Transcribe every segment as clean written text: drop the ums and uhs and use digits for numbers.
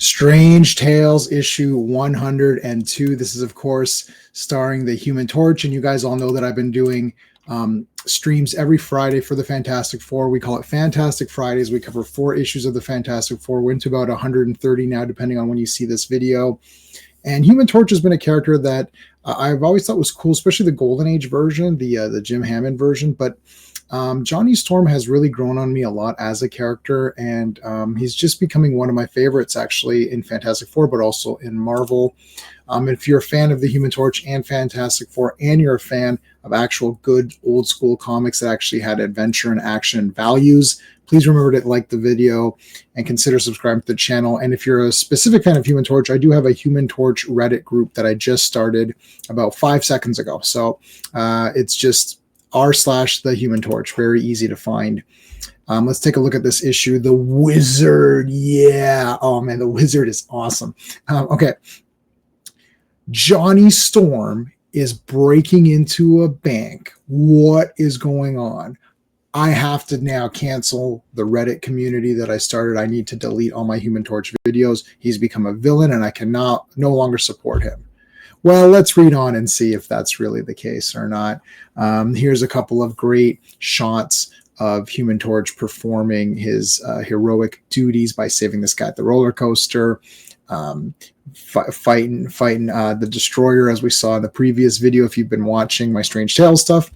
Strange Tales issue 102. This is, of course, starring the Human Torch, and you guys all know that I've been doing streams every Friday for the Fantastic Four. We call it Fantastic Fridays. We cover 4 issues of the Fantastic Four. We're into about 130 now, depending on when you see this video. And Human Torch has been a character that I've always thought was cool, especially the Golden Age version, the Jim Hammond version. But Johnny Storm has really grown on me a lot as a character, and he's just becoming one of my favorites, actually, in Fantastic Four, but also in Marvel. If you're a fan of the Human Torch and Fantastic Four, and you're a fan of actual good old school comics that actually had adventure and action and values, please remember to like the video and consider subscribing to the channel. And if you're a specific fan of Human Torch, I do have a Human Torch Reddit group that I just started about 5 seconds ago. So it's just r/the Human Torch. Very easy to find. Let's take a look at this issue. The Wizard. Yeah. Oh, man, the Wizard is awesome. Okay. Johnny Storm is breaking into a bank. What is going on? I have to now cancel the Reddit community that I started. I need to delete all my Human Torch videos. He's become a villain, and I cannot no longer support him. Well, let's read on and see if that's really the case or not. Here's a couple of great shots of Human Torch performing his heroic duties by saving this guy at the roller coaster, fighting the Destroyer, as we saw in the previous video. If you've been watching my Strange Tales stuff,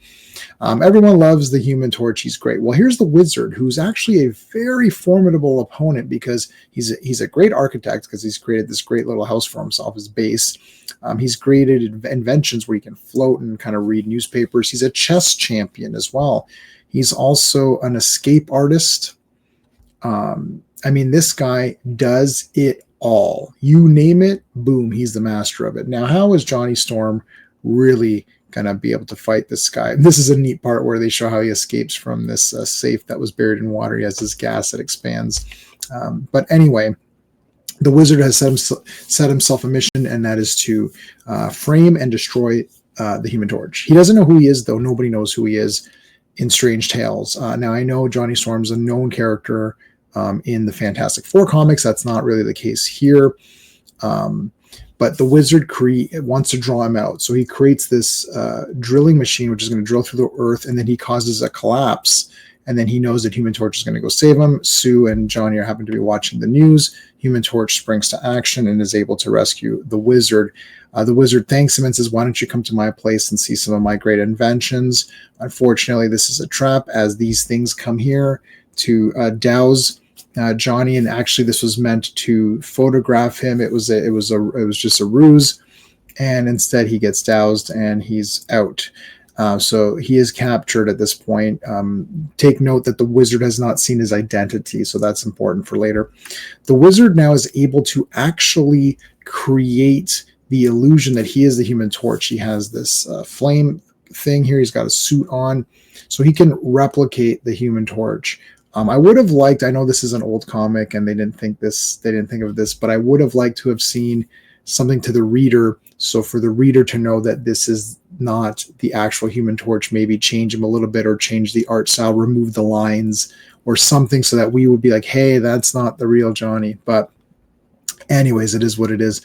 everyone loves the Human Torch. He's great. Well, here's the Wizard, who's actually a very formidable opponent because he's a great architect, because he's created this great little house for himself, his base. He's created inventions where he can float and kind of read newspapers. He's a chess champion as well. He's also an escape artist. I mean, this guy does it all. You name it, boom, he's the master of it. Now, how is Johnny Storm really gonna be able to fight this guy? This is a neat part where they show how he escapes from this safe that was buried in water. He has this gas that expands. But anyway, the Wizard has set himself a mission, and that is to frame and destroy the Human Torch. He doesn't know who he is, though. Nobody knows who he is in Strange Tales. Now, I know Johnny Storm's a known character in the Fantastic Four comics. That's not really the case here. But the Wizard wants to draw him out. So he creates this drilling machine, which is going to drill through the earth, and then he causes a collapse. And then he knows that Human Torch is going to go save him. Sue and Johnny happen to be watching the news. Human Torch springs to action and is able to rescue the Wizard. The Wizard thanks him and says, "Why don't you come to my place and see some of my great inventions?" Unfortunately, this is a trap, as these things come here to douse Johnny. And actually, this was meant to photograph him. It was just a ruse, and instead he gets doused and he's out. So he is captured at this point. Take note that the Wizard has not seen his identity, so that's important for later. The Wizard now is able to actually create the illusion that he is the Human Torch. He has this flame thing here. He's got a suit on, so he can replicate the Human Torch. I would have liked, I know this is an old comic and they didn't think of this, but I would have liked to have seen something to the reader. So for the reader to know that this is not the actual Human Torch, maybe change him a little bit or change the art style, remove the lines or something, so that we would be like, hey, that's not the real Johnny. But anyways, it is what it is.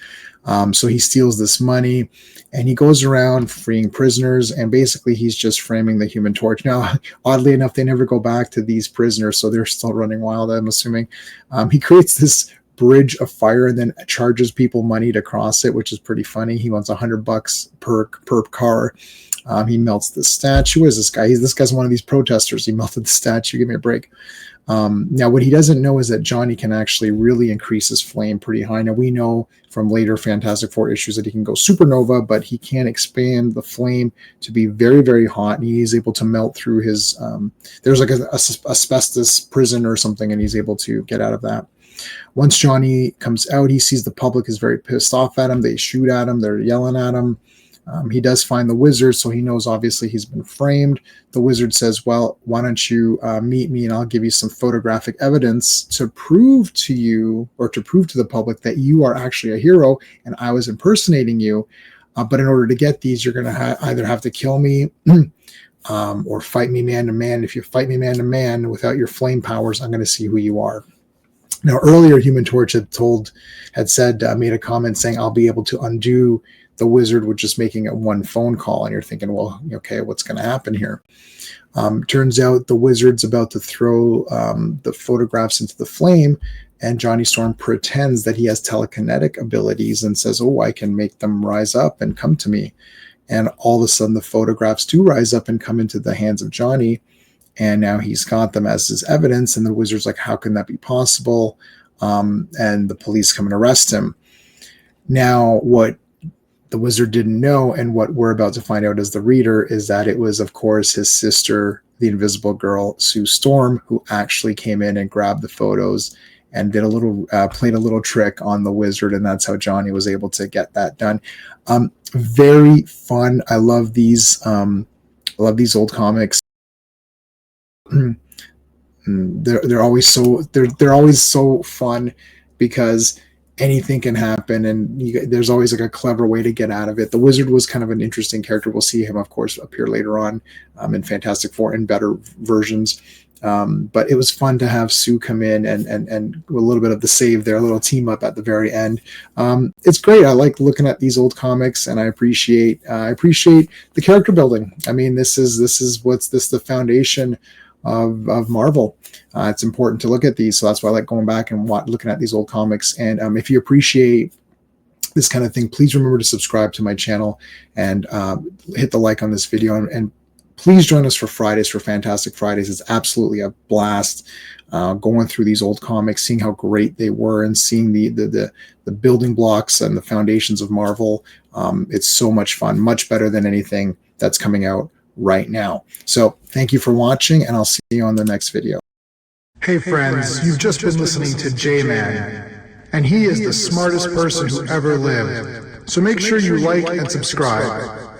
So he steals this money and he goes around freeing prisoners, and basically he's just framing the Human Torch. Now, oddly enough, they never go back to these prisoners, so they're still running wild, I'm assuming. He creates this bridge of fire and then charges people money to cross it, which is pretty funny. He wants $100 per car. He melts the statue. Who is this guy? This guy's one of these protesters. He melted the statue. Give me a break. Now, what he doesn't know is that Johnny can actually really increase his flame pretty high. Now, we know from later Fantastic Four issues that he can go supernova, but he can expand the flame to be very, very hot, and he's able to melt through his, there's like a asbestos prison or something, and he's able to get out of that. Once Johnny comes out, he sees the public is very pissed off at him. They shoot at him. They're yelling at him. He does find the Wizard, so he knows obviously he's been framed. The Wizard says, well, why don't you meet me and I'll give you some photographic evidence to prove to you, or to prove to the public, that you are actually a hero and I was impersonating you. But in order to get these, you're going to either have to kill me or fight me man to man. If you fight me man to man without your flame powers, I'm going to see who you are. Now, earlier, Human Torch had said, made a comment saying, "I'll be able to undo the Wizard with just making a one phone call." And you're thinking, well, okay, what's going to happen here? Turns out the Wizard's about to throw the photographs into the flame, and Johnny Storm pretends that he has telekinetic abilities and says, "Oh, I can make them rise up and come to me." And all of a sudden, the photographs do rise up and come into the hands of Johnny. And now he's got them as his evidence. And the Wizard's like, how can that be possible? And the police come and arrest him. Now, what the Wizard didn't know, and what we're about to find out as the reader, is that it was, of course, his sister, the Invisible Girl, Sue Storm, who actually came in and grabbed the photos and did played a little trick on the Wizard. And that's how Johnny was able to get that done. Very fun. I love these. Old comics. They're always so fun because anything can happen, and there's always like a clever way to get out of it. The Wizard was kind of an interesting character. We'll see him, of course, appear later on in Fantastic Four in better versions. But it was fun to have Sue come in and a little bit of the save there, a little team up at the very end. It's great. I like looking at these old comics, and I appreciate the character building. I mean, this is the foundation of Marvel. It's important to look at these, so that's why I like going back and looking at these old comics. And if you appreciate this kind of thing, please remember to subscribe to my channel and hit the like on this video, and please join us for Fridays, for Fantastic Fridays. It's absolutely a blast going through these old comics, seeing how great they were, and seeing the building blocks and the foundations of Marvel. It's so much fun, much better than anything that's coming out right now. So thank you for watching, and I'll see you on the next video. Hey friends, you've just been listening to J-Man, and he is the smartest person who ever lived. So make sure you like and subscribe.